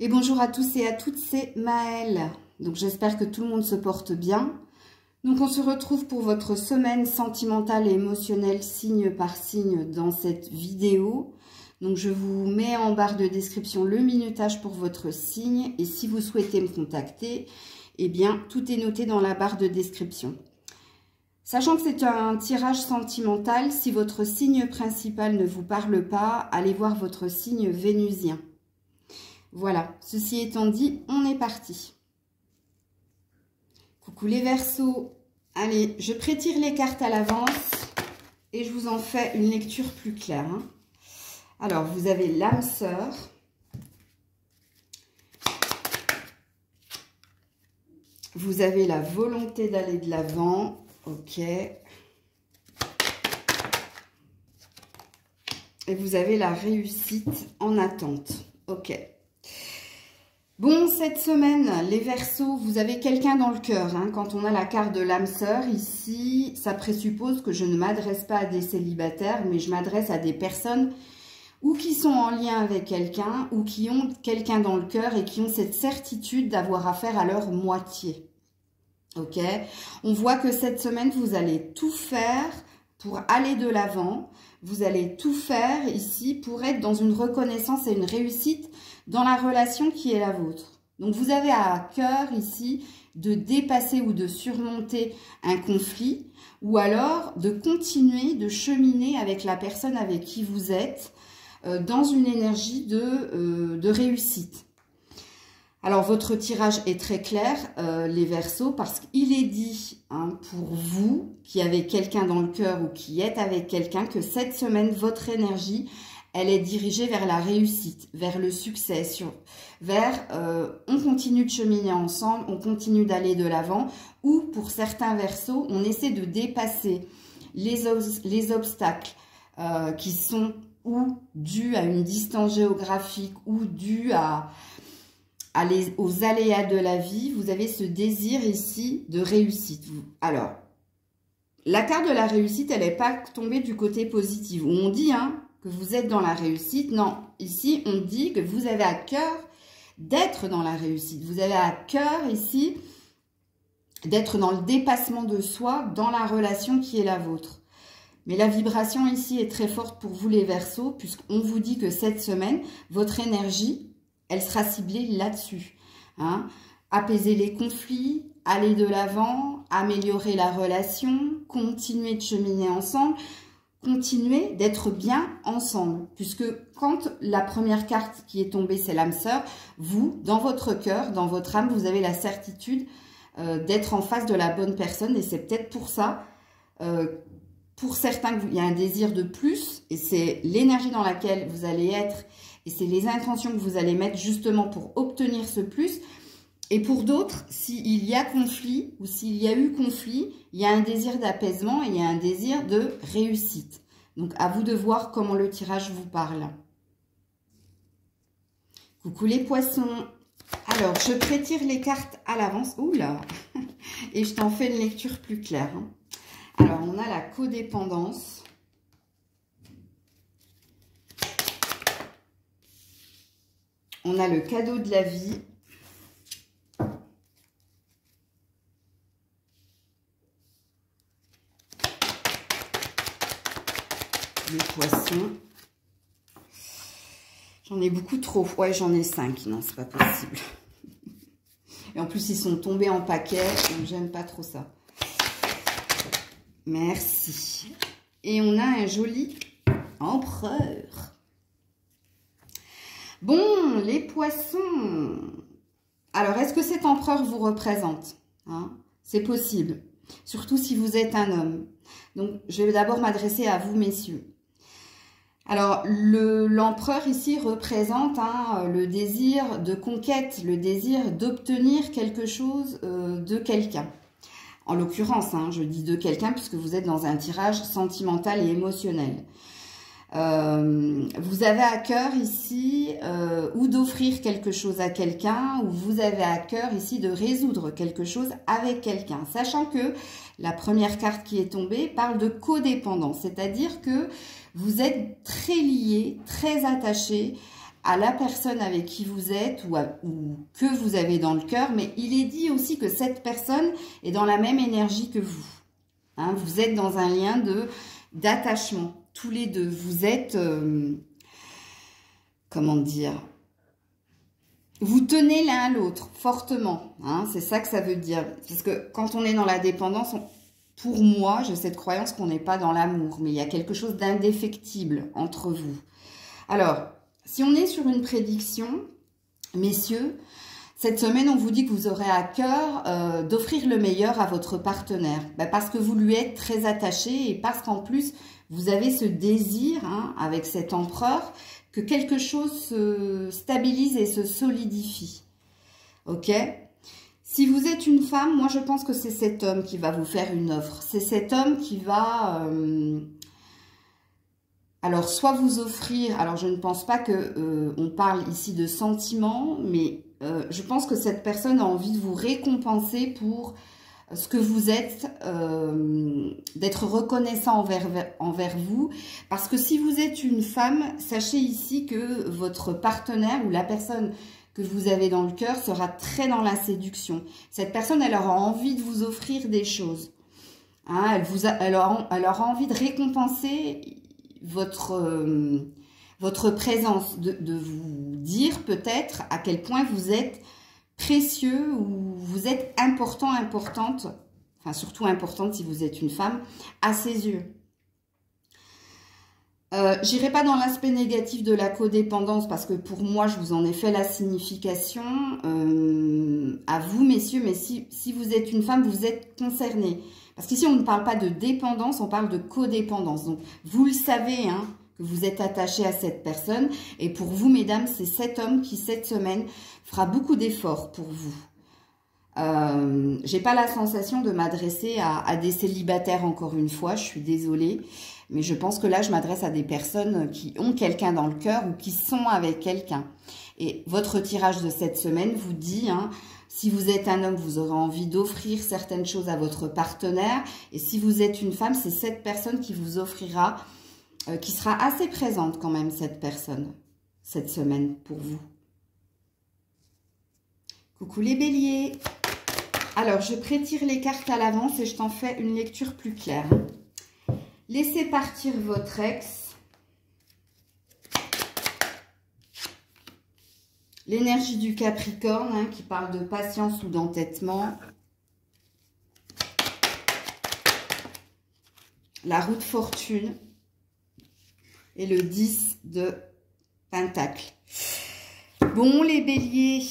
Et bonjour à tous et à toutes, c'est Maëlle. Donc j'espère que tout le monde se porte bien. Donc on se retrouve pour votre semaine sentimentale et émotionnelle signe par signe dans cette vidéo. Donc je vous mets en barre de description le minutage pour votre signe. Et si vous souhaitez me contacter, eh bien tout est noté dans la barre de description. Sachant que c'est un tirage sentimental, si votre signe principal ne vous parle pas, allez voir votre signe vénusien. Voilà, ceci étant dit, on est parti. Coucou les Verseaux. Allez, je prétire les cartes à l'avance et je vous en fais une lecture plus claire. Alors, vous avez l'âme sœur. Vous avez la volonté d'aller de l'avant. Ok. Et vous avez la réussite en attente. Ok. Bon, cette semaine, les Verseaux, vous avez quelqu'un dans le cœur. Quand on a la carte de l'âme sœur, ici, ça présuppose que je ne m'adresse pas à des célibataires, mais je m'adresse à des personnes ou qui sont en lien avec quelqu'un, ou qui ont quelqu'un dans le cœur et qui ont cette certitude d'avoir affaire à leur moitié. Ok? On voit que cette semaine, vous allez tout faire pour aller de l'avant. Vous allez tout faire ici pour être dans une reconnaissance et une réussite dans la relation qui est la vôtre. Donc, vous avez à cœur ici de dépasser ou de surmonter un conflit ou alors de continuer de cheminer avec la personne avec qui vous êtes dans une énergie de réussite. Alors, votre tirage est très clair, les Verseaux, parce qu'il est dit pour vous qui avez quelqu'un dans le cœur ou qui êtes avec quelqu'un que cette semaine, votre énergie, elle est dirigée vers la réussite, vers le succès, vers on continue de cheminer ensemble, on continue d'aller de l'avant, ou pour certains Verseaux, on essaie de dépasser les obstacles qui sont ou dus à une distance géographique ou dus aux aléas de la vie. Vous avez ce désir ici de réussite. Alors, la carte de la réussite, elle n'est pas tombée du côté positif, où on dit que vous êtes dans la réussite. Non, ici, on dit que vous avez à cœur d'être dans la réussite. Vous avez à cœur ici d'être dans le dépassement de soi, dans la relation qui est la vôtre. Mais la vibration ici est très forte pour vous les Verseaux, puisqu'on vous dit que cette semaine, votre énergie, elle sera ciblée là-dessus. Apaiser les conflits, aller de l'avant, améliorer la relation, continuer de cheminer ensemble, continuer d'être bien ensemble. Puisque quand la première carte qui est tombée, c'est l'âme sœur, vous, dans votre cœur, dans votre âme, vous avez la certitude d'être en face de la bonne personne. Et c'est peut-être pour ça, pour certains, il y a un désir de plus. Et c'est l'énergie dans laquelle vous allez être. Et c'est les intentions que vous allez mettre justement pour obtenir ce plus. Et pour d'autres, s'il y a conflit ou s'il y a eu conflit, il y a un désir d'apaisement et il y a un désir de réussite. Donc, à vous de voir comment le tirage vous parle. Coucou les Poissons. Alors, je prétire les cartes à l'avance. Oula. Et je t'en fais une lecture plus claire. Alors, on a la codépendance. On a le cadeau de la vie. Les Poissons. J'en ai beaucoup trop. Ouais, j'en ai 5. Non, c'est pas possible. Et en plus, ils sont tombés en paquet. Donc, j'aime pas trop ça. Merci. Et on a un joli empereur. Bon, les Poissons. Alors, est-ce que cet empereur vous représente? C'est possible. Surtout si vous êtes un homme. Donc, je vais d'abord m'adresser à vous, messieurs. Alors, l'empereur ici représente le désir de conquête, le désir d'obtenir quelque chose de quelqu'un. En l'occurrence, je dis de quelqu'un puisque vous êtes dans un tirage sentimental et émotionnel. Vous avez à cœur ici ou d'offrir quelque chose à quelqu'un, ou vous avez à cœur ici de résoudre quelque chose avec quelqu'un. Sachant que la première carte qui est tombée parle de codépendance, c'est-à-dire que vous êtes très liés, très attachés à la personne avec qui vous êtes ou que vous avez dans le cœur, mais il est dit aussi que cette personne est dans la même énergie que vous. Hein, vous êtes dans un lien d'attachement, tous les deux. Vous êtes, comment dire, vous tenez l'un à l'autre fortement. Hein, c'est ça que ça veut dire. Parce que quand on est dans la dépendance, pour moi, j'ai cette croyance qu'on n'est pas dans l'amour, mais il y a quelque chose d'indéfectible entre vous. Alors, si on est sur une prédiction, messieurs, cette semaine, on vous dit que vous aurez à cœur d'offrir le meilleur à votre partenaire. Ben parce que vous lui êtes très attaché et parce qu'en plus, vous avez ce désir, hein, avec cet empereur, que quelque chose se stabilise et se solidifie. Ok ? Si vous êtes une femme, moi je pense que c'est cet homme qui va vous faire une offre. C'est cet homme qui va... alors, soit vous offrir... Alors, je ne pense pas que on parle ici de sentiments, mais... je pense que cette personne a envie de vous récompenser pour ce que vous êtes, d'être reconnaissant envers vous. Parce que si vous êtes une femme, sachez ici que votre partenaire ou la personne que vous avez dans le cœur sera très dans la séduction. Cette personne, elle aura envie de vous offrir des choses. Hein, elle aura envie de récompenser votre présence, de vous dire peut-être à quel point vous êtes précieux ou vous êtes important, importante, enfin surtout importante si vous êtes une femme, à ses yeux. J'irai pas dans l'aspect négatif de la codépendance parce que pour moi, je vous en ai fait la signification à vous, messieurs, mais si vous êtes une femme, vous êtes concernés. Parce qu'ici, on ne parle pas de dépendance, on parle de codépendance. Donc, vous le savez, hein, que vous êtes attaché à cette personne. Et pour vous, mesdames, c'est cet homme qui, cette semaine, fera beaucoup d'efforts pour vous. J'ai pas la sensation de m'adresser à des célibataires encore une fois, je suis désolée. Mais je pense que là, je m'adresse à des personnes qui ont quelqu'un dans le cœur ou qui sont avec quelqu'un. Et votre tirage de cette semaine vous dit, hein, si vous êtes un homme, vous aurez envie d'offrir certaines choses à votre partenaire. Et si vous êtes une femme, c'est cette personne qui vous offrira, qui sera assez présente quand même, cette personne, cette semaine pour vous. Coucou les béliers. Alors, je prétire les cartes à l'avance et je t'en fais une lecture plus claire. Laissez partir votre ex. L'énergie du Capricorne, hein, qui parle de patience ou d'entêtement. La roue de fortune. Et le 10 de Pentacle. Bon, les béliers,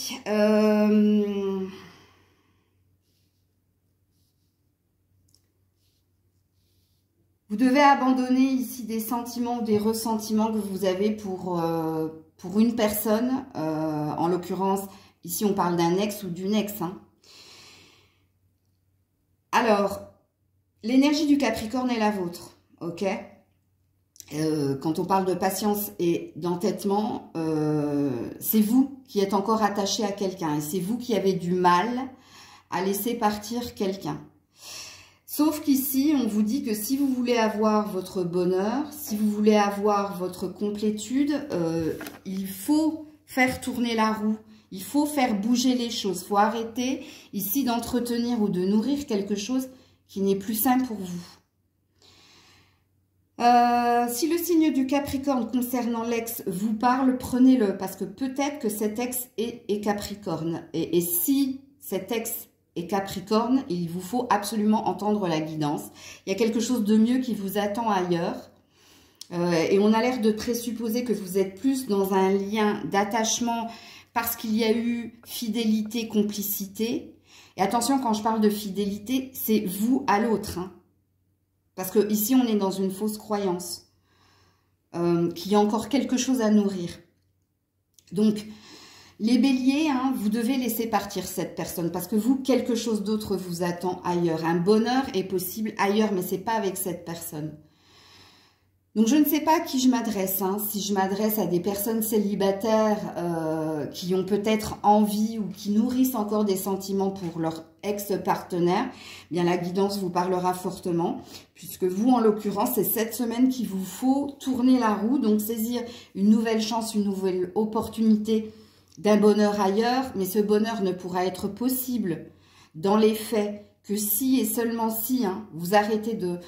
vous devez abandonner ici des sentiments ou des ressentiments que vous avez pour une personne. En l'occurrence, ici on parle d'un ex ou d'une ex. Hein. Alors, l'énergie du Capricorne est la vôtre, ok ? Quand on parle de patience et d'entêtement, c'est vous qui êtes encore attaché à quelqu'un. Et c'est vous qui avez du mal à laisser partir quelqu'un. Sauf qu'ici, on vous dit que si vous voulez avoir votre bonheur, si vous voulez avoir votre complétude, il faut faire tourner la roue. Il faut faire bouger les choses. Il faut arrêter ici d'entretenir ou de nourrir quelque chose qui n'est plus sain pour vous. Si le signe du Capricorne concernant l'ex vous parle, prenez-le. Parce que peut-être que cet ex est Capricorne. Et si cet ex et Capricorne, il vous faut absolument entendre la guidance. Il y a quelque chose de mieux qui vous attend ailleurs. Et on a l'air de présupposer que vous êtes plus dans un lien d'attachement parce qu'il y a eu fidélité, complicité. Et attention, quand je parle de fidélité, c'est vous à l'autre. Hein. Parce que ici, on est dans une fausse croyance. Qu'il y a encore quelque chose à nourrir. Donc, les béliers, hein, vous devez laisser partir cette personne parce que vous, quelque chose d'autre vous attend ailleurs. Un bonheur est possible ailleurs, mais ce n'est pas avec cette personne. Donc, je ne sais pas à qui je m'adresse, hein. Si je m'adresse à des personnes célibataires qui ont peut-être envie ou qui nourrissent encore des sentiments pour leur ex-partenaire, eh bien la guidance vous parlera fortement, puisque vous, en l'occurrence, c'est cette semaine qu'il vous faut tourner la roue, donc saisir une nouvelle chance, une nouvelle opportunité d'un bonheur ailleurs, mais ce bonheur ne pourra être possible dans les faits que si et seulement si vous arrêtez de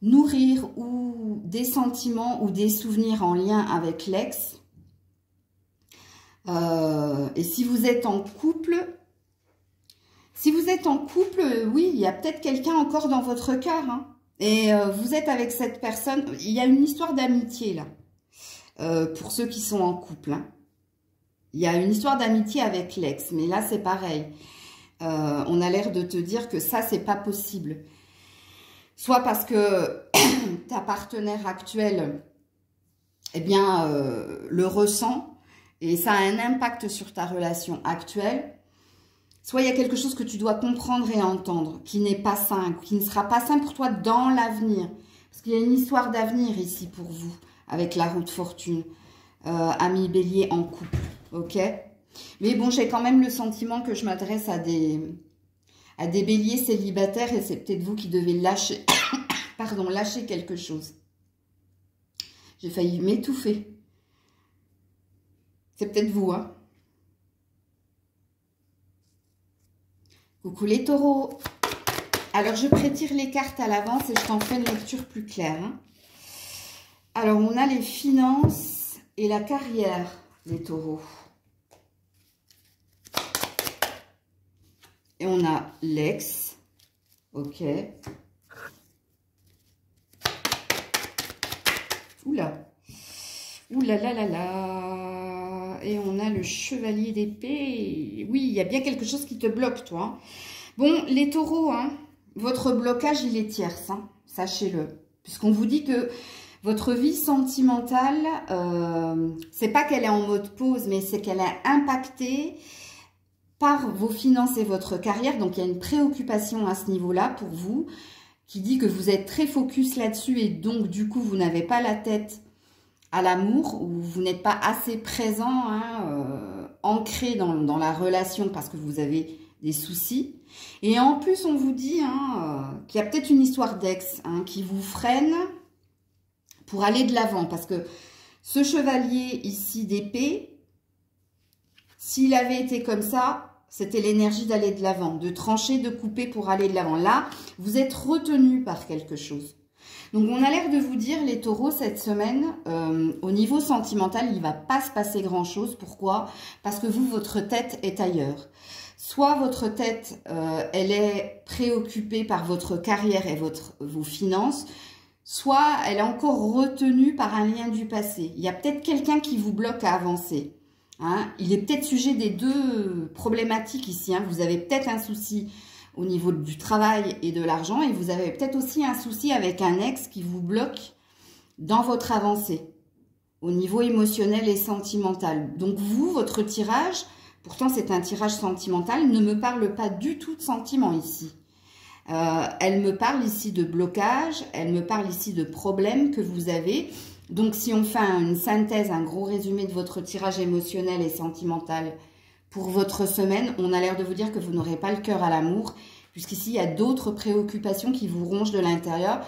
nourrir ou des sentiments ou des souvenirs en lien avec l'ex. Et si vous êtes en couple, oui, il y a peut-être quelqu'un encore dans votre cœur. Et vous êtes avec cette personne. Il y a une histoire d'amitié là, pour ceux qui sont en couple. Il y a une histoire d'amitié avec l'ex, mais là c'est pareil. On a l'air de te dire que ça, c'est pas possible. Soit parce que ta partenaire actuelle, eh bien, le ressent et ça a un impact sur ta relation actuelle. Soit il y a quelque chose que tu dois comprendre et entendre, qui n'est pas sain, qui ne sera pas sain pour toi dans l'avenir. Parce qu'il y a une histoire d'avenir ici pour vous, avec la roue de fortune, ami bélier en couple, ok? Mais bon, j'ai quand même le sentiment que je m'adresse à des béliers célibataires et c'est peut-être vous qui devez lâcher, pardon, lâcher quelque chose. J'ai failli m'étouffer. C'est peut-être vous, hein. Coucou les taureaux. Alors, je prétire les cartes à l'avance et je t'en fais une lecture plus claire. Alors, on a les finances et la carrière, les taureaux. Et on a l'ex. Ok. Oula. Oula là là là. Et on a le chevalier d'épée. Oui, il y a bien quelque chose qui te bloque, toi. Bon, les taureaux, votre blocage, il est tierce, sachez-le. Puisqu'on vous dit que votre vie sentimentale, c'est pas qu'elle est en mode pause, mais c'est qu'elle est impactée par vos finances et votre carrière. Donc, il y a une préoccupation à ce niveau-là pour vous qui dit que vous êtes très focus là-dessus et donc, du coup, vous n'avez pas la tête à l'amour ou vous n'êtes pas assez présent, ancré dans la relation parce que vous avez des soucis. Et en plus, on vous dit qu'il y a peut-être une histoire d'ex qui vous freine pour aller de l'avant. Parce que ce chevalier ici d'épée, s'il avait été comme ça, c'était l'énergie d'aller de l'avant, de trancher, de couper pour aller de l'avant. Là, vous êtes retenu par quelque chose. Donc, on a l'air de vous dire, les taureaux, cette semaine, au niveau sentimental, il ne va pas se passer grand-chose. Pourquoi? Parce que vous, votre tête est ailleurs. Soit votre tête, elle est préoccupée par votre carrière et vos finances, soit elle est encore retenue par un lien du passé. Il y a peut-être quelqu'un qui vous bloque à avancer. Il est peut-être sujet des deux problématiques ici. Vous avez peut-être un souci au niveau du travail et de l'argent et vous avez peut-être aussi un souci avec un ex qui vous bloque dans votre avancée au niveau émotionnel et sentimental. Donc vous, votre tirage, pourtant c'est un tirage sentimental, ne me parle pas du tout de sentiments ici. Elle me parle ici de blocage, elle me parle ici de problèmes que vous avez. Donc, si on fait une synthèse, un gros résumé de votre tirage émotionnel et sentimental pour votre semaine, on a l'air de vous dire que vous n'aurez pas le cœur à l'amour, puisqu'ici, il y a d'autres préoccupations qui vous rongent de l'intérieur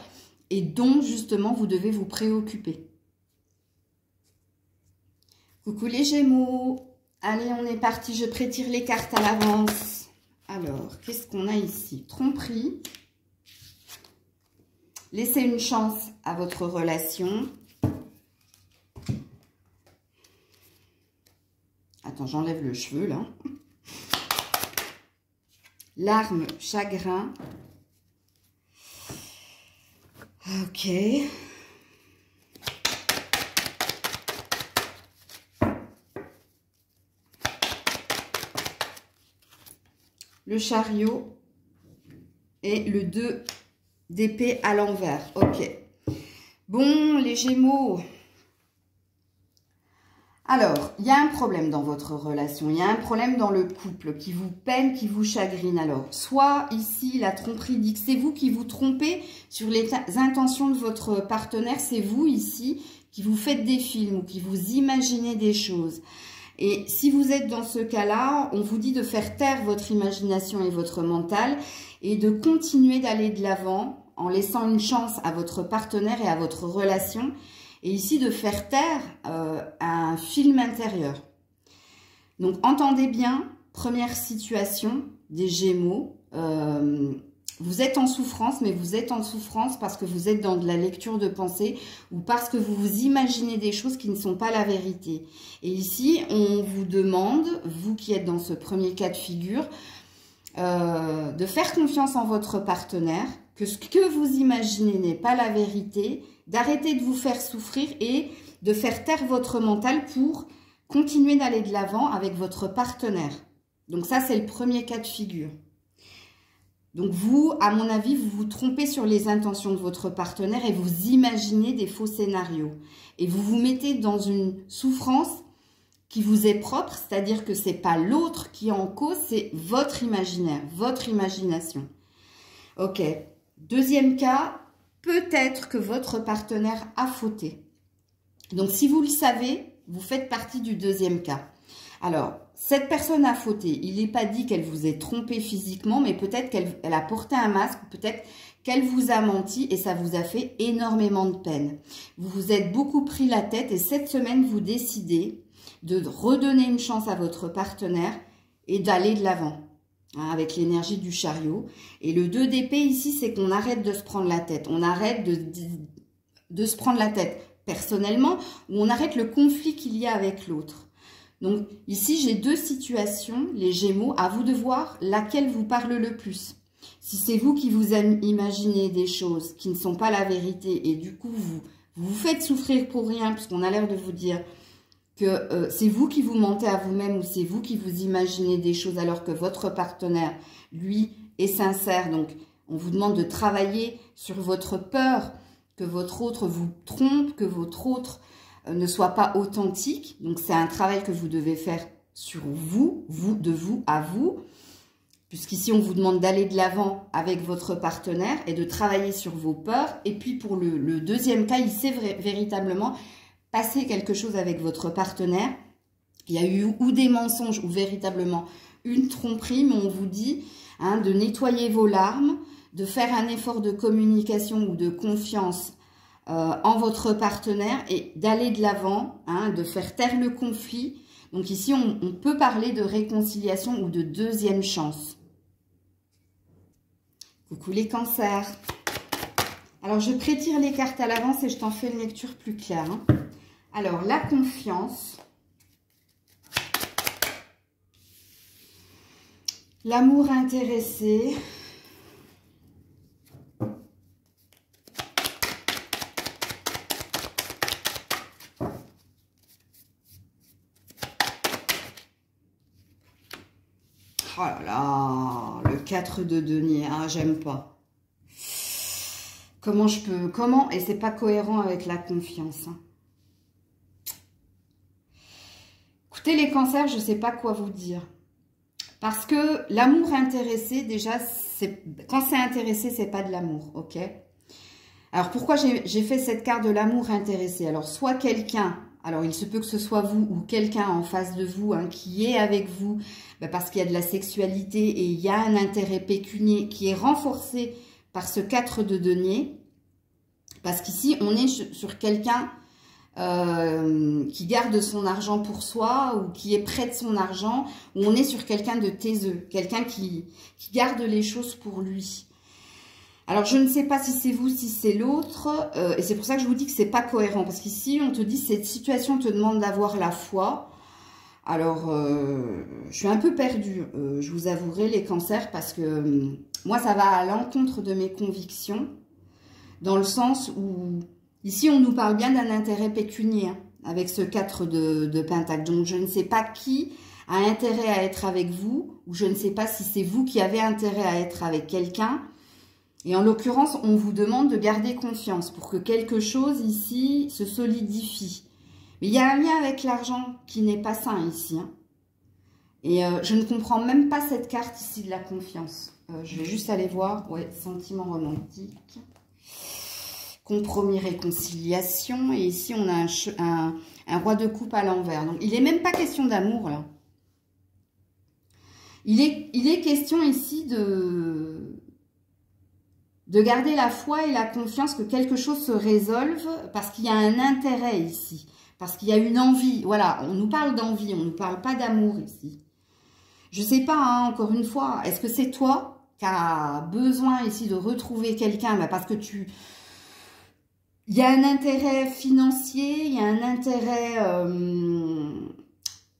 et dont, justement, vous devez vous préoccuper. Coucou les Gémeaux. Allez, on est parti. Je prétire les cartes à l'avance. Alors, qu'est-ce qu'on a ici? Tromperie. Laissez une chance à votre relation. Attends, j'enlève le cheveu, là. Larmes, chagrin. Ok. Le chariot et le 2 d'épée à l'envers. Ok. Bon, les Gémeaux. Alors, il y a un problème dans votre relation, il y a un problème dans le couple qui vous peine, qui vous chagrine. Alors, soit ici, la tromperie dit que c'est vous qui vous trompez sur les intentions de votre partenaire, c'est vous ici qui vous faites des films ou qui vous imaginez des choses. Et si vous êtes dans ce cas-là, on vous dit de faire taire votre imagination et votre mental et de continuer d'aller de l'avant en laissant une chance à votre partenaire et à votre relation. Et ici, de faire taire un film intérieur. Donc, entendez bien, première situation des Gémeaux. Vous êtes en souffrance, mais vous êtes en souffrance parce que vous êtes dans de la lecture de pensée ou parce que vous vous imaginez des choses qui ne sont pas la vérité. Et ici, on vous demande, vous qui êtes dans ce premier cas de figure, de faire confiance en votre partenaire, que ce que vous imaginez n'est pas la vérité, d'arrêter de vous faire souffrir et de faire taire votre mental pour continuer d'aller de l'avant avec votre partenaire. Donc ça, c'est le premier cas de figure. Donc vous, à mon avis, vous vous trompez sur les intentions de votre partenaire et vous imaginez des faux scénarios. Et vous vous mettez dans une souffrance qui vous est propre, c'est-à-dire que c'est pas l'autre qui est en cause, c'est votre imaginaire, votre imagination. Ok. Deuxième cas, peut-être que votre partenaire a fauté. Donc, si vous le savez, vous faites partie du deuxième cas. Alors, cette personne a fauté. Il n'est pas dit qu'elle vous ait trompé physiquement, mais peut-être qu'elle a porté un masque, peut-être qu'elle vous a menti et ça vous a fait énormément de peine. Vous vous êtes beaucoup pris la tête et cette semaine, vous décidez de redonner une chance à votre partenaire et d'aller de l'avant. Avec l'énergie du chariot. Et le 2 d'épée ici, c'est qu'on arrête de se prendre la tête. On arrête de se prendre la tête personnellement ou on arrête le conflit qu'il y a avec l'autre. Donc ici, j'ai deux situations, les Gémeaux, à vous de voir laquelle vous parle le plus. Si c'est vous qui vous imaginez des choses qui ne sont pas la vérité et du coup, vous vous faites souffrir pour rien puisqu'on a l'air de vous dire que c'est vous qui vous mentez à vous-même ou c'est vous qui vous imaginez des choses alors que votre partenaire, lui, est sincère. Donc, on vous demande de travailler sur votre peur que votre autre vous trompe, que votre autre ne soit pas authentique. Donc, c'est un travail que vous devez faire sur vous, de vous à vous, puisqu'ici, on vous demande d'aller de l'avant avec votre partenaire et de travailler sur vos peurs. Et puis, pour le deuxième cas, il sait véritablement passer quelque chose avec votre partenaire. Il y a eu ou des mensonges ou véritablement une tromperie, mais on vous dit de nettoyer vos larmes, de faire un effort de communication ou de confiance en votre partenaire et d'aller de l'avant, de faire taire le conflit. Donc ici, on peut parler de réconciliation ou de deuxième chance. Coucou les cancers. Alors, je prétire les cartes à l'avance et je t'en fais une lecture plus claire. Alors, la confiance, l'amour intéressé, oh là là, le 4 de denier, j'aime pas. Comment, et c'est pas cohérent avec la confiance. Écoutez les cancers, je ne sais pas quoi vous dire. Parce que l'amour intéressé, déjà, quand c'est intéressé, c'est pas de l'amour, ok? Alors, pourquoi j'ai fait cette carte de l'amour intéressé? Alors, soit quelqu'un, alors il se peut que ce soit vous ou quelqu'un en face de vous qui est avec vous, parce qu'il y a de la sexualité et il y a un intérêt pécunier qui est renforcé par ce 4 de denier. Parce qu'ici, on est sur quelqu'un qui garde son argent pour soi ou qui est près de son argent, ou on est sur quelqu'un de taiseux, quelqu'un qui garde les choses pour lui. Alors, je ne sais pas si c'est vous, si c'est l'autre, et c'est pour ça que je vous dis que c'est pas cohérent, parce qu'ici, on te dit cette situation te demande d'avoir la foi. Alors, je suis un peu perdue, je vous avouerai les cancers, parce que moi, ça va à l'encontre de mes convictions, dans le sens où ici, on nous parle bien d'un intérêt pécunier avec ce 4 de pentacle. Donc, je ne sais pas qui a intérêt à être avec vous ou je ne sais pas si c'est vous qui avez intérêt à être avec quelqu'un. Et en l'occurrence, on vous demande de garder confiance pour que quelque chose ici se solidifie. Mais il y a un lien avec l'argent qui n'est pas sain ici. Hein. Et je ne comprends même pas cette carte ici de la confiance. Je vais juste aller voir. Ouais, sentiment romantique. Compromis, réconciliation. Et ici, on a un roi de coupe à l'envers. Donc, il n'est même pas question d'amour, là. Il est question ici de garder la foi et la confiance que quelque chose se résolve parce qu'il y a un intérêt ici. Parce qu'il y a une envie. Voilà, on nous parle d'envie, on ne nous parle pas d'amour ici. Je ne sais pas, hein, encore une fois, est-ce que c'est toi qui as besoin ici de retrouver quelqu'un parce que il y a un intérêt financier, il y a un intérêt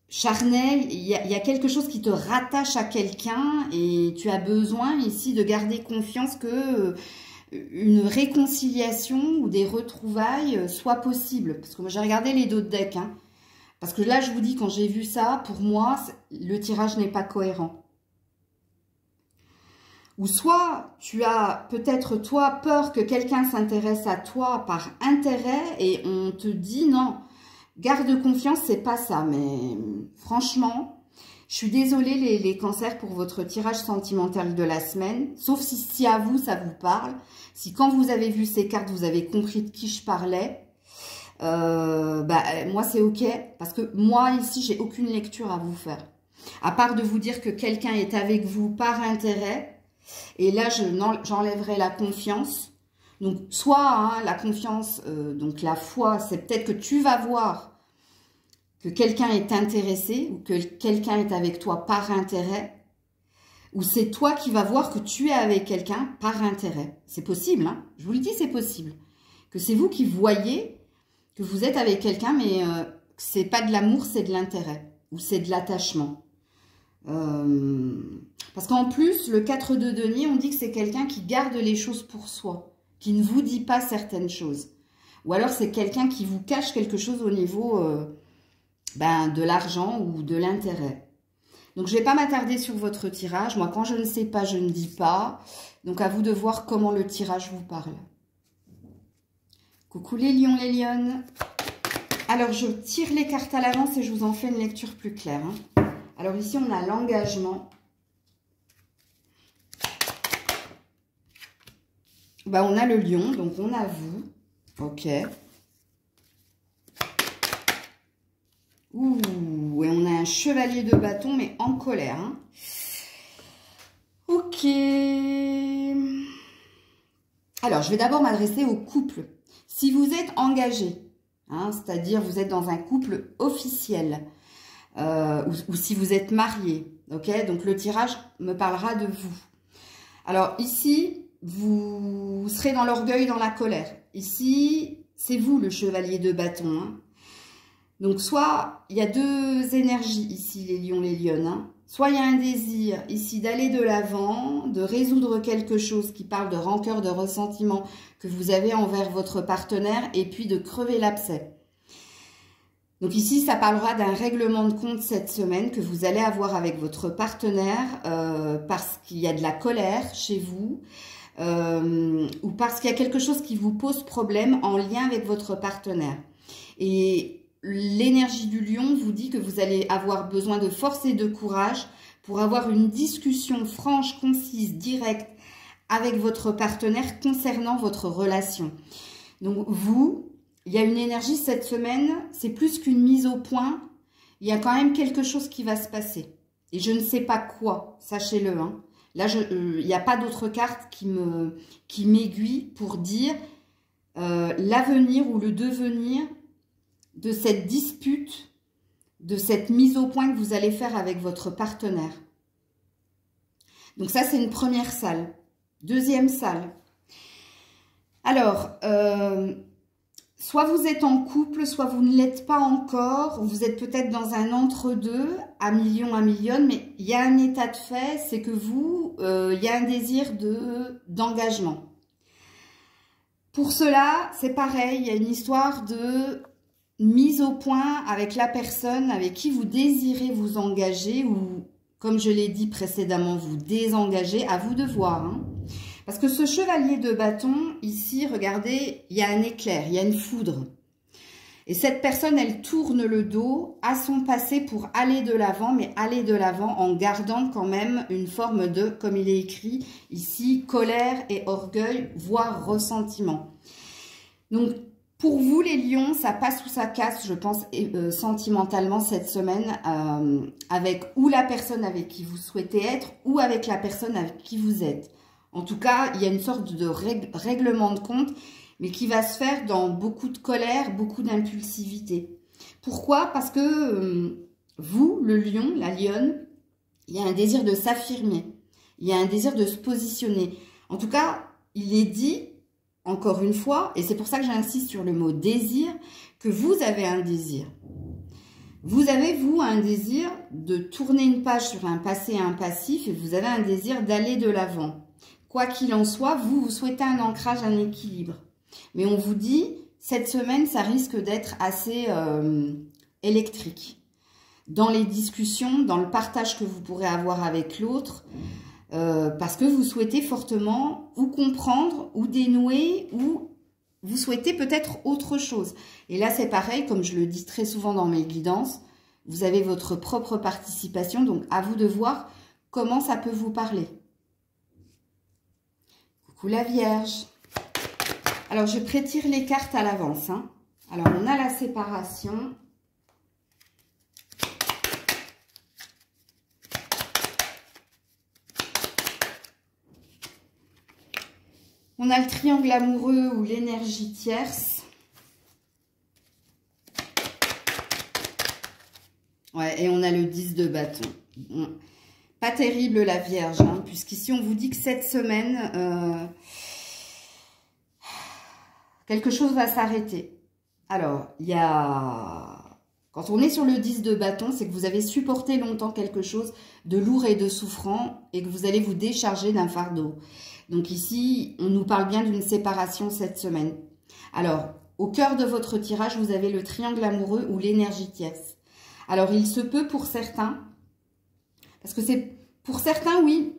charnel, il y a quelque chose qui te rattache à quelqu'un et tu as besoin ici de garder confiance que une réconciliation ou des retrouvailles soient possibles. Parce que moi j'ai regardé les dos de deck, hein. Parce que là, je vous dis, quand j'ai vu ça, pour moi, le tirage n'est pas cohérent. Ou soit tu as peut-être, toi, peur que quelqu'un s'intéresse à toi par intérêt et on te dit non, garde confiance, c'est pas ça. Mais franchement, je suis désolée les cancers pour votre tirage sentimental de la semaine. Sauf si à vous, ça vous parle. Si quand vous avez vu ces cartes, vous avez compris de qui je parlais. Moi c'est ok parce que moi ici j'ai aucune lecture à vous faire à part de vous dire que quelqu'un est avec vous par intérêt et là j'enlèverai la confiance. Donc soit hein, la confiance donc la foi, c'est peut-être que tu vas voir que quelqu'un est intéressé ou que quelqu'un est avec toi par intérêt, ou c'est toi qui vas voir que tu es avec quelqu'un par intérêt. C'est possible, hein, je vous le dis, c'est possible que c'est vous qui voyez que vous êtes avec quelqu'un, mais c'est pas de l'amour, c'est de l'intérêt, ou c'est de l'attachement. Parce qu'en plus, le 4 de denier, on dit que c'est quelqu'un qui garde les choses pour soi, qui ne vous dit pas certaines choses. Ou alors c'est quelqu'un qui vous cache quelque chose au niveau de l'argent ou de l'intérêt. Donc je ne vais pas m'attarder sur votre tirage. Moi, quand je ne sais pas, je ne dis pas. Donc à vous de voir comment le tirage vous parle. Coucou les lions, les lionnes. Alors, je tire les cartes à l'avance et je vous en fais une lecture plus claire. Hein. Alors, ici, on a l'engagement. On a le lion, donc on a vous. Ok. Ouh, et on a un chevalier de bâton, mais en colère. Hein. Ok. Alors, je vais d'abord m'adresser au couple. Si vous êtes engagé, hein, c'est-à-dire vous êtes dans un couple officiel, ou si vous êtes marié, ok, donc le tirage me parlera de vous. Alors ici, vous serez dans l'orgueil, dans la colère. Ici, c'est vous le chevalier de bâton. Hein. Donc soit, il y a deux énergies ici, les lions, les lionnes. Hein. Soit il y a un désir ici d'aller de l'avant, de résoudre quelque chose qui parle de rancœur, de ressentiment que vous avez envers votre partenaire et puis de crever l'abcès. Donc ici, ça parlera d'un règlement de compte cette semaine que vous allez avoir avec votre partenaire parce qu'il y a de la colère chez vous ou parce qu'il y a quelque chose qui vous pose problème en lien avec votre partenaire. Et l'énergie du lion vous dit que vous allez avoir besoin de force et de courage pour avoir une discussion franche, concise, directe avec votre partenaire concernant votre relation. Donc vous, il y a une énergie cette semaine, c'est plus qu'une mise au point, il y a quand même quelque chose qui va se passer. Et je ne sais pas quoi, sachez-le. Hein. Là, il n'y a pas d'autres cartes qui m'aiguillent pour dire l'avenir ou le devenir de cette dispute, de cette mise au point que vous allez faire avec votre partenaire. Donc ça, c'est une première salle. Deuxième salle. Alors, soit vous êtes en couple, soit vous ne l'êtes pas encore. Vous êtes peut-être dans un entre-deux, à million, mais il y a un état de fait, c'est que vous, il y a un désir d'engagement. Pour cela, c'est pareil, il y a une histoire de mise au point avec la personne avec qui vous désirez vous engager ou, comme je l'ai dit précédemment, vous désengager, à vous de voir. Hein. Parce que ce chevalier de bâton, ici, regardez, il y a un éclair, il y a une foudre. Et cette personne, elle tourne le dos à son passé pour aller de l'avant, mais aller de l'avant en gardant quand même une forme de, comme il est écrit ici, colère et orgueil, voire ressentiment. Donc, pour vous, les lions, ça passe ou ça casse, je pense, sentimentalement cette semaine, avec ou la personne avec qui vous souhaitez être, ou avec la personne avec qui vous êtes. En tout cas, il y a une sorte de règlement de compte, mais qui va se faire dans beaucoup de colère, beaucoup d'impulsivité. Pourquoi? Parce que vous, le lion, la lionne, il y a un désir de s'affirmer, il y a un désir de se positionner. En tout cas, il est dit, encore une fois, et c'est pour ça que j'insiste sur le mot désir, que vous avez un désir. Vous avez, vous, un désir de tourner une page sur un passé et un passif, et vous avez un désir d'aller de l'avant. Quoi qu'il en soit, vous souhaitez un ancrage, un équilibre. Mais on vous dit, cette semaine, ça risque d'être assez électrique. Dans les discussions, dans le partage que vous pourrez avoir avec l'autre, parce que vous souhaitez fortement ou comprendre, ou dénouer, ou vous souhaitez peut-être autre chose. Et là, c'est pareil, comme je le dis très souvent dans mes guidances, vous avez votre propre participation, donc à vous de voir comment ça peut vous parler. Coucou la Vierge. Alors, je prétire les cartes à l'avance. Hein. Alors, on a la séparation. On a le triangle amoureux ou l'énergie tierce. Ouais, et on a le 10 de bâton. Pas terrible la Vierge, hein, puisqu'ici, on vous dit que cette semaine... quelque chose va s'arrêter. Alors, il y a... Quand on est sur le 10 de bâton, c'est que vous avez supporté longtemps quelque chose de lourd et de souffrant et que vous allez vous décharger d'un fardeau. Donc ici, on nous parle bien d'une séparation cette semaine. Alors, au cœur de votre tirage, vous avez le triangle amoureux ou l'énergie tierce. Alors, il se peut pour certains, parce que c'est pour certains, oui,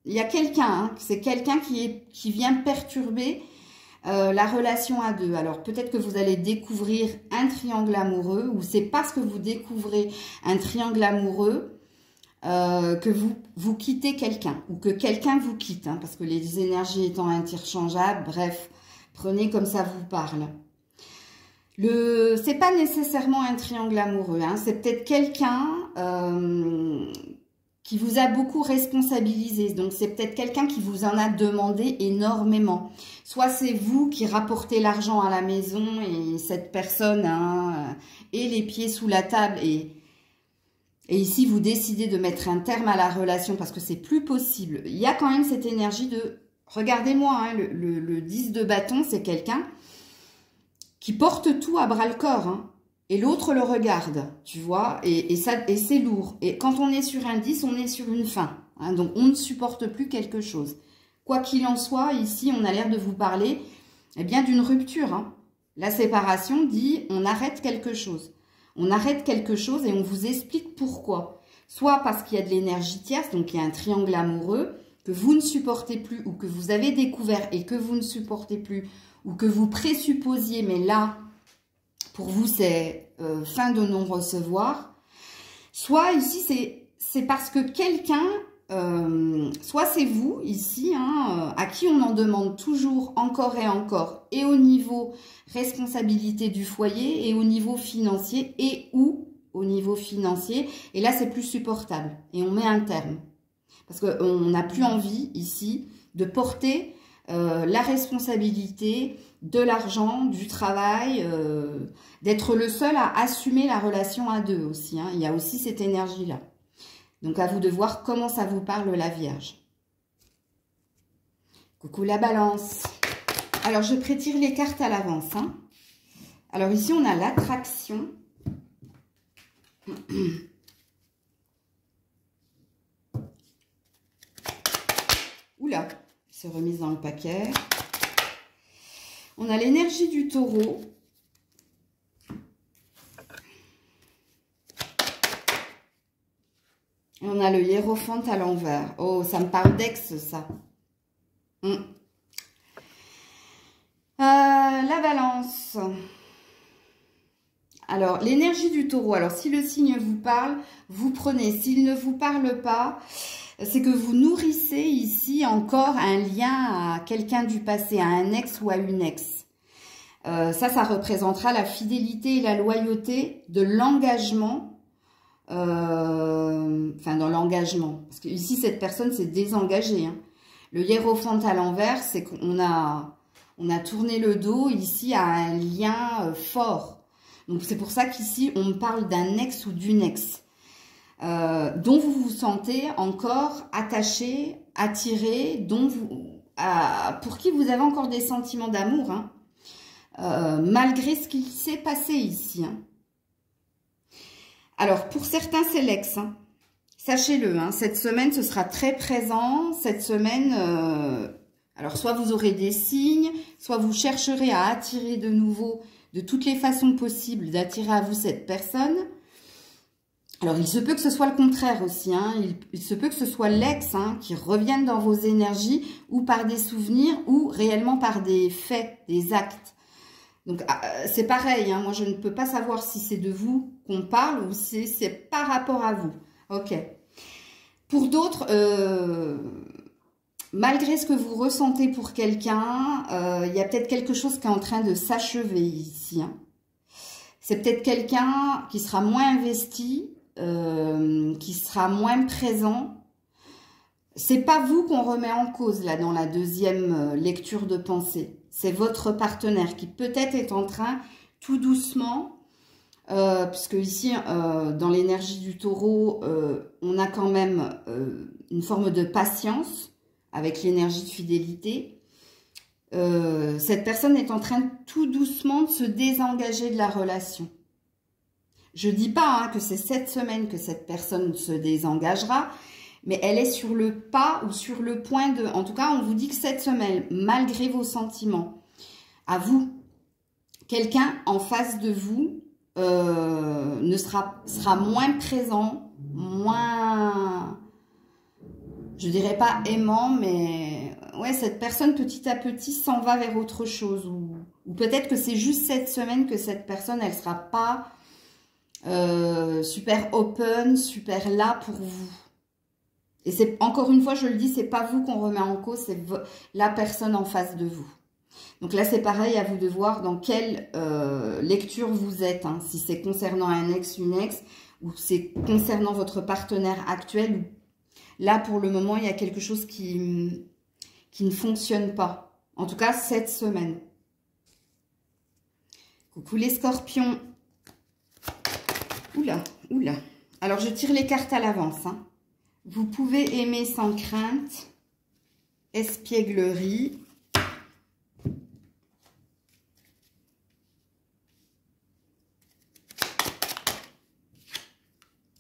il y a quelqu'un, hein, c'est quelqu'un qui vient perturber la relation à deux. Alors, peut-être que vous allez découvrir un triangle amoureux ou c'est parce que vous découvrez un triangle amoureux que vous quittez quelqu'un ou que quelqu'un vous quitte. Hein, parce que les énergies étant interchangeables, bref, prenez comme ça vous parle. C'est pas nécessairement un triangle amoureux. Hein, c'est peut-être quelqu'un... qui vous a beaucoup responsabilisé. Donc, c'est peut-être quelqu'un qui vous en a demandé énormément. Soit c'est vous qui rapportez l'argent à la maison et cette personne et les pieds sous la table. Et ici, vous décidez de mettre un terme à la relation parce que c'est plus possible. Il y a quand même cette énergie de... Regardez-moi, hein, le 10 de bâton, c'est quelqu'un qui porte tout à bras-le-corps, hein. Et l'autre le regarde, tu vois, et c'est lourd. Et quand on est sur un 10, on est sur une fin. Hein, donc, on ne supporte plus quelque chose. Quoi qu'il en soit, ici, on a l'air de vous parler eh bien d'une rupture. Hein. La séparation dit, on arrête quelque chose. On arrête quelque chose et on vous explique pourquoi. Soit parce qu'il y a de l'énergie tierce, donc il y a un triangle amoureux, que vous ne supportez plus ou que vous avez découvert et que vous ne supportez plus, ou que vous présupposiez, mais là... Pour vous, c'est fin de non-recevoir. Soit ici, c'est parce que quelqu'un, soit c'est vous ici, hein, à qui on en demande toujours encore et encore, et au niveau responsabilité du foyer, et au niveau financier, et ou au niveau financier. Et là, c'est plus supportable. Et on met un terme. Parce qu'on n'a plus envie ici de porter la responsabilité de l'argent, du travail, d'être le seul à assumer la relation à deux aussi. Hein. Il y a aussi cette énergie-là. Donc, à vous de voir comment ça vous parle la Vierge. Coucou la Balance. Alors, je prétire les cartes à l'avance. Hein. Alors, ici, on a l'attraction. Oula, il s'est remise dans le paquet. On a l'énergie du taureau. Et on a le hiérophante à l'envers. Oh, ça me parle d'ex, ça. La Balance. Alors, l'énergie du taureau. Alors, si le signe vous parle, vous prenez. S'il ne vous parle pas, c'est que vous nourrissez ici encore un lien à quelqu'un du passé, à un ex ou à une ex. Ça représentera la fidélité et la loyauté de l'engagement. Enfin, dans l'engagement. Parce que ici, cette personne s'est désengagée. Hein. Le hiérophante à l'envers, c'est qu'on a tourné le dos ici à un lien fort. Donc, c'est pour ça qu'ici, on parle d'un ex ou d'une ex. Dont vous vous sentez encore attaché, attiré, pour qui vous avez encore des sentiments d'amour, hein, malgré ce qui s'est passé ici. Hein. Alors, pour certains, c'est l'ex. Hein. Sachez-le, hein, cette semaine, ce sera très présent. Cette semaine, alors soit vous aurez des signes, soit vous chercherez à attirer de nouveau, de toutes les façons possibles, d'attirer à vous cette personne. Alors, il se peut que ce soit le contraire aussi. Hein. Il se peut que ce soit l'ex hein, qui revienne dans vos énergies ou par des souvenirs ou réellement par des faits, des actes. Donc, c'est pareil. Hein. Moi, je ne peux pas savoir si c'est de vous qu'on parle ou si c'est par rapport à vous. Ok. Pour d'autres, malgré ce que vous ressentez pour quelqu'un, il y a peut-être quelque chose qui est en train de s'achever ici. Hein. C'est peut-être quelqu'un qui sera moins investi, qui sera moins présent. C'est pas vous qu'on remet en cause là dans la deuxième lecture de pensée. C'est votre partenaire qui peut-être est en train tout doucement, puisque ici dans l'énergie du taureau, on a quand même une forme de patience avec l'énergie de fidélité. Cette personne est en train tout doucement de se désengager de la relation. Je dis pas hein, que c'est cette semaine que cette personne se désengagera, mais elle est sur le pas ou sur le point de... En tout cas, on vous dit que cette semaine, malgré vos sentiments, à vous, quelqu'un en face de vous sera moins présent, moins... Je dirais pas aimant, mais... Ouais, cette personne, petit à petit, s'en va vers autre chose. Ou peut-être que c'est juste cette semaine que cette personne, elle sera pas... super open, super là pour vous. Et c'est encore une fois, je le dis, c'est pas vous qu'on remet en cause, c'est la personne en face de vous. Donc là, c'est pareil, à vous de voir dans quelle lecture vous êtes. Hein, si c'est concernant un ex, une ex, ou c'est concernant votre partenaire actuel. Là, pour le moment, il y a quelque chose qui ne fonctionne pas. En tout cas, cette semaine. Coucou les scorpions. Oula, oula. Alors, je tire les cartes à l'avance. Hein. Vous pouvez aimer sans crainte, espièglerie,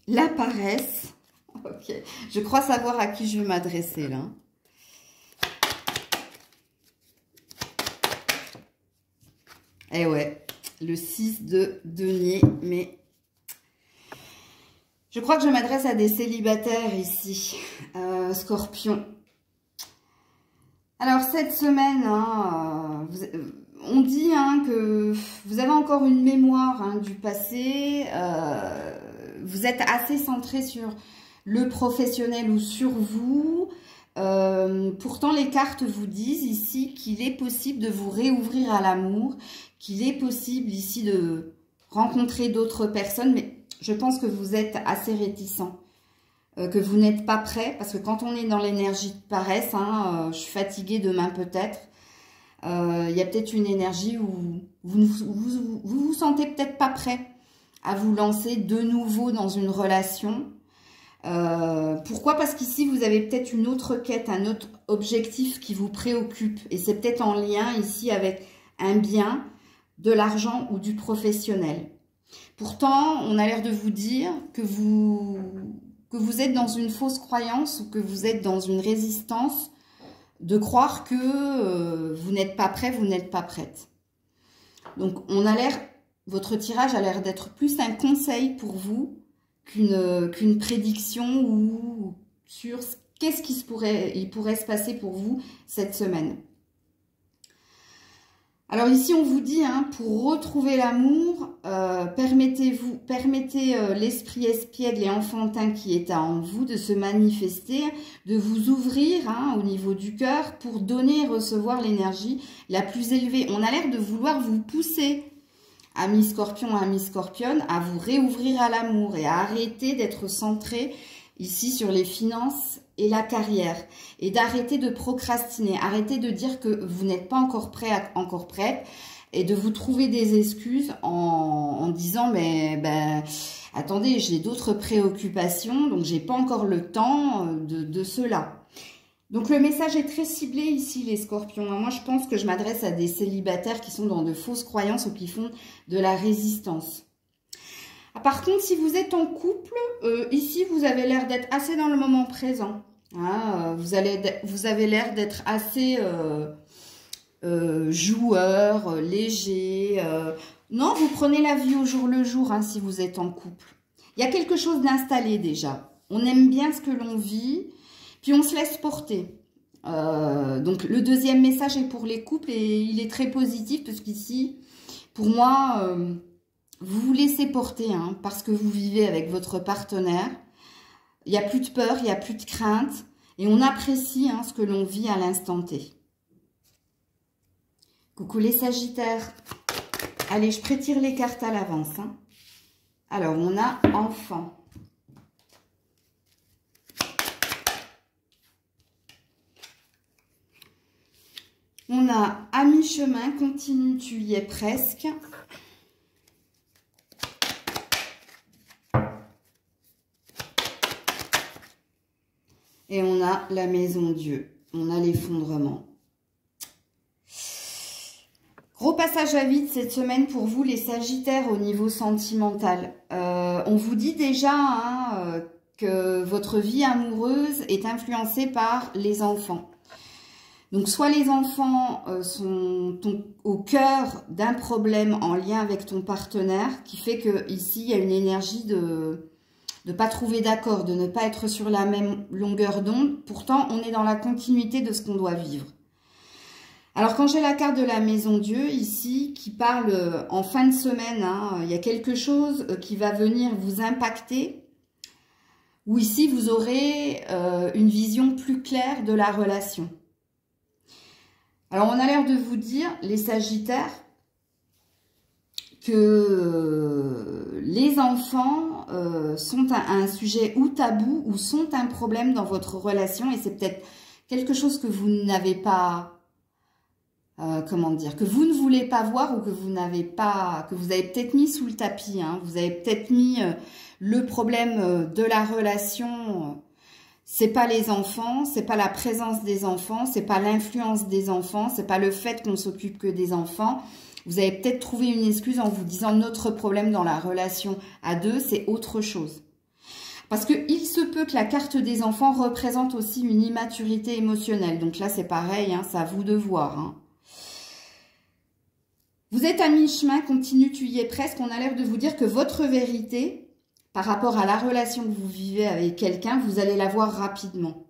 la paresse. Ok, je crois savoir à qui je vais m'adresser là. Eh ouais, le 6 de denier, mais... Je crois que je m'adresse à des célibataires ici, Scorpion. Alors cette semaine, hein, on dit hein, que vous avez encore une mémoire hein, du passé. Vous êtes assez centré sur le professionnel ou sur vous. Pourtant, les cartes vous disent ici qu'il est possible de vous réouvrir à l'amour, qu'il est possible ici de rencontrer d'autres personnes, mais je pense que vous êtes assez réticent, que vous n'êtes pas prêt, parce que quand on est dans l'énergie de paresse, hein, je suis fatiguée demain peut-être, il y a peut-être une énergie où vous sentez peut-être pas prêt à vous lancer de nouveau dans une relation. Pourquoi? Parce qu'ici, vous avez peut-être une autre quête, un autre objectif qui vous préoccupe, et c'est peut-être en lien ici avec un bien, de l'argent ou du professionnel. Pourtant, on a l'air de vous dire que vous êtes dans une fausse croyance ou que vous êtes dans une résistance de croire que vous n'êtes pas prêt, vous n'êtes pas prête. Donc, votre tirage a l'air d'être plus un conseil pour vous qu'une prédiction ou sur qu'est-ce qui pourrait se passer pour vous cette semaine. Alors ici, on vous dit, hein, pour retrouver l'amour, permettez l'esprit espiègle et enfantin qui est en vous de se manifester, de vous ouvrir, hein, au niveau du cœur pour donner et recevoir l'énergie la plus élevée. On a l'air de vouloir vous pousser, amis scorpions, amis scorpionnes, à vous réouvrir à l'amour et à arrêter d'être centré ici sur les finances et la carrière, et d'arrêter de procrastiner, arrêter de dire que vous n'êtes pas encore prêt, encore prête, et de vous trouver des excuses en disant mais ben attendez, j'ai d'autres préoccupations, donc j'ai pas encore le temps de cela. Donc le message est très ciblé ici les scorpions. Moi je pense que je m'adresse à des célibataires qui sont dans de fausses croyances ou qui font de la résistance. Par contre, si vous êtes en couple, ici, vous avez l'air d'être assez dans le moment présent. Hein, vous avez l'air d'être assez joueur, léger. Non, vous prenez la vie au jour le jour, hein, si vous êtes en couple. Il y a quelque chose d'installé déjà. On aime bien ce que l'on vit, puis on se laisse porter. Donc, le deuxième message est pour les couples et il est très positif parce qu'ici, pour moi... vous vous laissez porter, hein, parce que vous vivez avec votre partenaire. Il n'y a plus de peur, il n'y a plus de crainte. Et on apprécie, hein, ce que l'on vit à l'instant T. Coucou les Sagittaires. Allez, je prétire les cartes à l'avance. Hein. Alors, on a enfant. On a à mi-chemin, continue, tu y es presque. Et on a la maison Dieu. On a l'effondrement. Gros passage à vide cette semaine pour vous les Sagittaires au niveau sentimental. On vous dit déjà, hein, que votre vie amoureuse est influencée par les enfants. Donc soit les enfants sont au cœur d'un problème en lien avec ton partenaire qui fait que ici il y a une énergie de ne pas trouver d'accord, de ne pas être sur la même longueur d'onde. Pourtant, on est dans la continuité de ce qu'on doit vivre. Alors, quand j'ai la carte de la Maison Dieu, ici, qui parle en fin de semaine, hein, il y a quelque chose qui va venir vous impacter, où ici, vous aurez une vision plus claire de la relation. Alors, on a l'air de vous dire, les Sagittaires, que les enfants sont un sujet ou tabou ou sont un problème dans votre relation et c'est peut-être quelque chose que vous n'avez pas, comment dire, que vous ne voulez pas voir ou que vous n'avez pas, que vous avez peut-être mis sous le tapis. Hein, vous avez peut-être mis le problème de la relation. C'est pas les enfants, c'est pas la présence des enfants, c'est pas l'influence des enfants, c'est pas le fait qu'on s'occupe que des enfants. Vous avez peut-être trouvé une excuse en vous disant notre problème dans la relation à deux, c'est autre chose. Parce qu'il se peut que la carte des enfants représente aussi une immaturité émotionnelle. Donc là, c'est pareil, hein, c'est à vous de voir. Hein. Vous êtes à mi-chemin, continue, tu y es presque. On a l'air de vous dire que votre vérité, par rapport à la relation que vous vivez avec quelqu'un, vous allez la voir rapidement.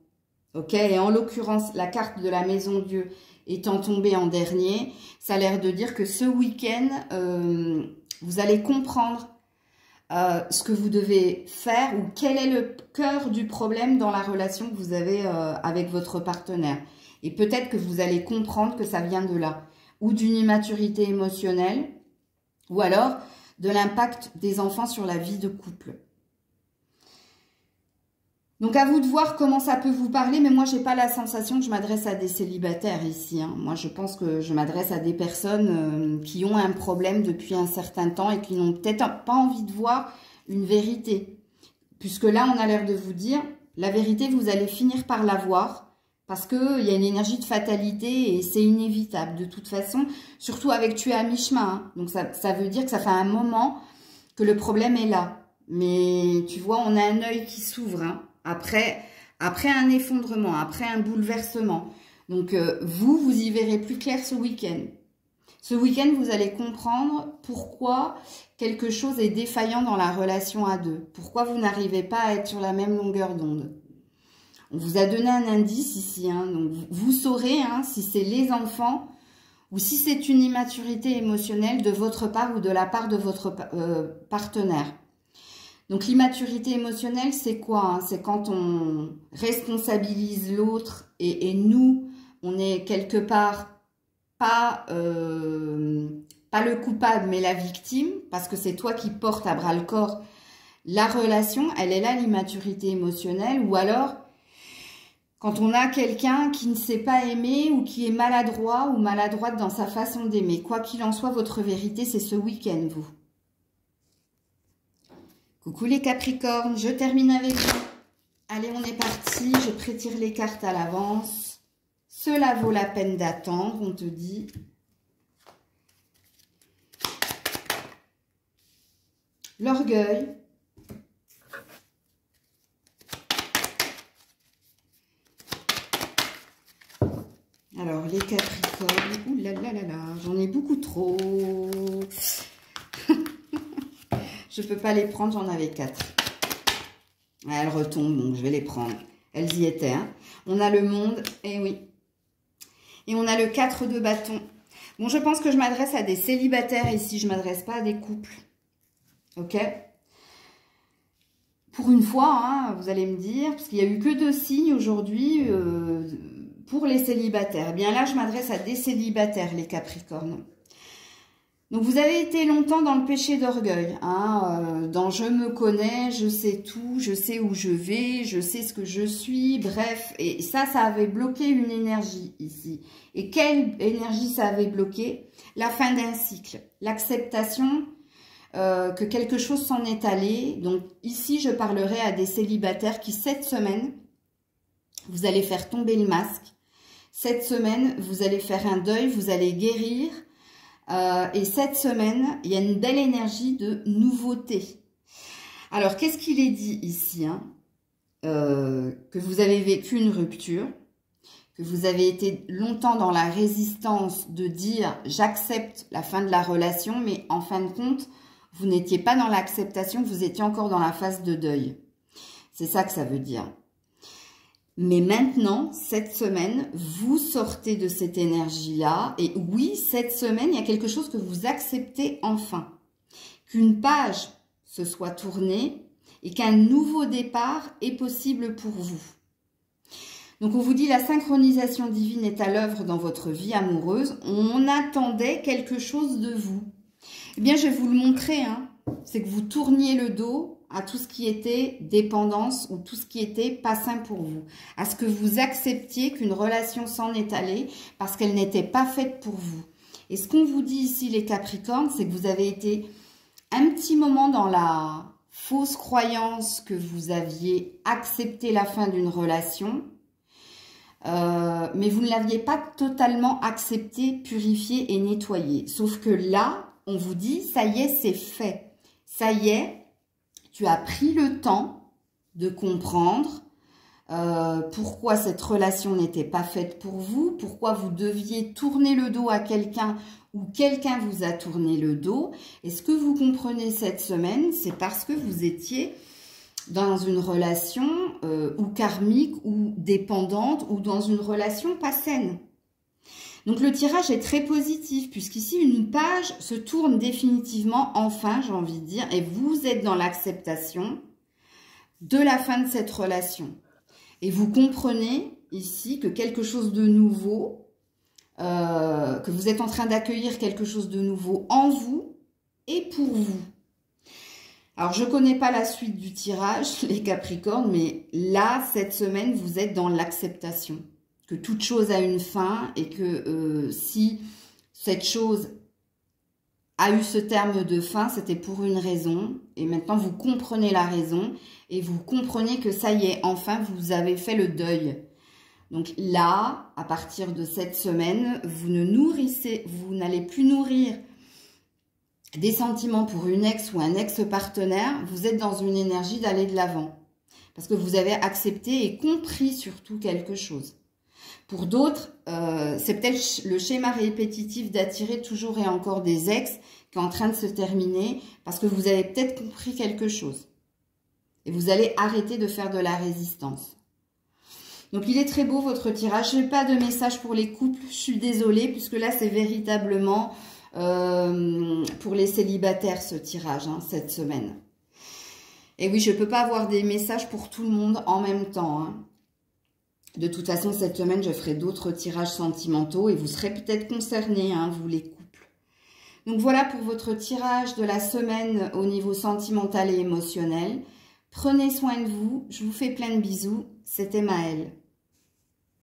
Ok, et en l'occurrence, la carte de la Maison Dieu étant tombée en dernier, ça a l'air de dire que ce week-end, vous allez comprendre ce que vous devez faire ou quel est le cœur du problème dans la relation que vous avez avec votre partenaire. Et peut-être que vous allez comprendre que ça vient de là, ou d'une immaturité émotionnelle, ou alors de l'impact des enfants sur la vie de couple. Donc, à vous de voir comment ça peut vous parler, mais moi, j'ai pas la sensation que je m'adresse à des célibataires ici. Hein. Moi, je pense que je m'adresse à des personnes qui ont un problème depuis un certain temps et qui n'ont peut-être pas envie de voir une vérité. Puisque là, on a l'air de vous dire, la vérité, vous allez finir par la voir parce qu'il y a une énergie de fatalité et c'est inévitable de toute façon, surtout avec tu es à mi-chemin. Hein. Donc, ça veut dire que ça fait un moment que le problème est là. Mais tu vois, on a un œil qui s'ouvre, hein. Après un effondrement, après un bouleversement. Donc, vous y verrez plus clair ce week-end. Ce week-end, vous allez comprendre pourquoi quelque chose est défaillant dans la relation à deux. Pourquoi vous n'arrivez pas à être sur la même longueur d'onde. On vous a donné un indice ici. Hein, donc, vous saurez hein, si c'est les enfants ou si c'est une immaturité émotionnelle de votre part ou de la part de votre partenaire. Donc l'immaturité émotionnelle, c'est quoi, hein? C'est quand on responsabilise l'autre et nous, on est quelque part pas le coupable, mais la victime, parce que c'est toi qui portes à bras le corps la relation, elle est là, l'immaturité émotionnelle, ou alors quand on a quelqu'un qui ne sait pas aimer ou qui est maladroit ou maladroite dans sa façon d'aimer. Quoi qu'il en soit, votre vérité, c'est ce week-end, vous. Coucou les Capricornes, je termine avec vous. Allez, on est parti, je prétire les cartes à l'avance. Cela vaut la peine d'attendre, on te dit. L'orgueil. Alors, les Capricornes, ouh là là là là, j'en ai beaucoup trop. Je ne peux pas les prendre, j'en avais 4. Elles retombent, donc je vais les prendre. Elles y étaient. Hein. On a le monde, et oui. Et on a le 4 de bâton. Bon, je pense que je m'adresse à des célibataires ici, je ne m'adresse pas à des couples. Ok? Pour une fois, hein, vous allez me dire, parce qu'il n'y a eu que 2 signes aujourd'hui pour les célibataires. Eh bien là, je m'adresse à des célibataires, les Capricornes. Donc, vous avez été longtemps dans le péché d'orgueil, hein, dans « je me connais, je sais tout, je sais où je vais, je sais ce que je suis », bref. Et ça avait bloqué une énergie ici. Et quelle énergie ça avait bloqué? La fin d'un cycle, l'acceptation que quelque chose s'en est allé. Donc, ici, je parlerai à des célibataires qui, cette semaine, vous allez faire tomber le masque. Cette semaine, vous allez faire un deuil, vous allez guérir. Et cette semaine, il y a une belle énergie de nouveauté. Alors, qu'est-ce qu'il est dit ici, hein? Que vous avez vécu une rupture, que vous avez été longtemps dans la résistance de dire « j'accepte la fin de la relation », mais en fin de compte, vous n'étiez pas dans l'acceptation, vous étiez encore dans la phase de deuil. C'est ça que ça veut dire. Mais maintenant, cette semaine, vous sortez de cette énergie-là. Et oui, cette semaine, il y a quelque chose que vous acceptez enfin. Qu'une page se soit tournée et qu'un nouveau départ est possible pour vous. Donc, on vous dit la synchronisation divine est à l'œuvre dans votre vie amoureuse. On attendait quelque chose de vous. Eh bien, je vais vous le montrer. Hein. C'est que vous tourniez le dos à tout ce qui était dépendance ou tout ce qui était pas sain pour vous. À ce que vous acceptiez qu'une relation s'en est allée parce qu'elle n'était pas faite pour vous. Et ce qu'on vous dit ici, les Capricornes, c'est que vous avez été un petit moment dans la fausse croyance que vous aviez accepté la fin d'une relation, mais vous ne l'aviez pas totalement accepté, purifié et nettoyé. Sauf que là, on vous dit, ça y est, c'est fait. Ça y est, tu as pris le temps de comprendre pourquoi cette relation n'était pas faite pour vous, pourquoi vous deviez tourner le dos à quelqu'un ou quelqu'un vous a tourné le dos. Et ce que vous comprenez cette semaine, c'est parce que vous étiez dans une relation ou karmique ou dépendante ou dans une relation pas saine. Donc le tirage est très positif puisqu'ici une page se tourne définitivement enfin, j'ai envie de dire, et vous êtes dans l'acceptation de la fin de cette relation. Et vous comprenez ici que quelque chose de nouveau, que vous êtes en train d'accueillir quelque chose de nouveau en vous et pour vous. Alors je ne connais pas la suite du tirage, les Capricornes, mais là, cette semaine, vous êtes dans l'acceptation. Que toute chose a une fin et que si cette chose a eu ce terme de fin, c'était pour une raison. Et maintenant, vous comprenez la raison et vous comprenez que ça y est, enfin, vous avez fait le deuil. Donc là, à partir de cette semaine, vous n'allez plus nourrir des sentiments pour une ex ou un ex-partenaire. Vous êtes dans une énergie d'aller de l'avant. Parce que vous avez accepté et compris surtout quelque chose. Pour d'autres, c'est peut-être le schéma répétitif d'attirer toujours et encore des ex qui est en train de se terminer parce que vous avez peut-être compris quelque chose. Et vous allez arrêter de faire de la résistance. Donc, il est très beau votre tirage. Je n'ai pas de message pour les couples. Je suis désolée, puisque là, c'est véritablement pour les célibataires, ce tirage, hein, cette semaine. Et oui, je ne peux pas avoir des messages pour tout le monde en même temps. Hein. De toute façon, cette semaine, je ferai d'autres tirages sentimentaux et vous serez peut-être concernés, hein, vous les couples. Donc, voilà pour votre tirage de la semaine au niveau sentimental et émotionnel. Prenez soin de vous. Je vous fais plein de bisous. C'était Maëlle.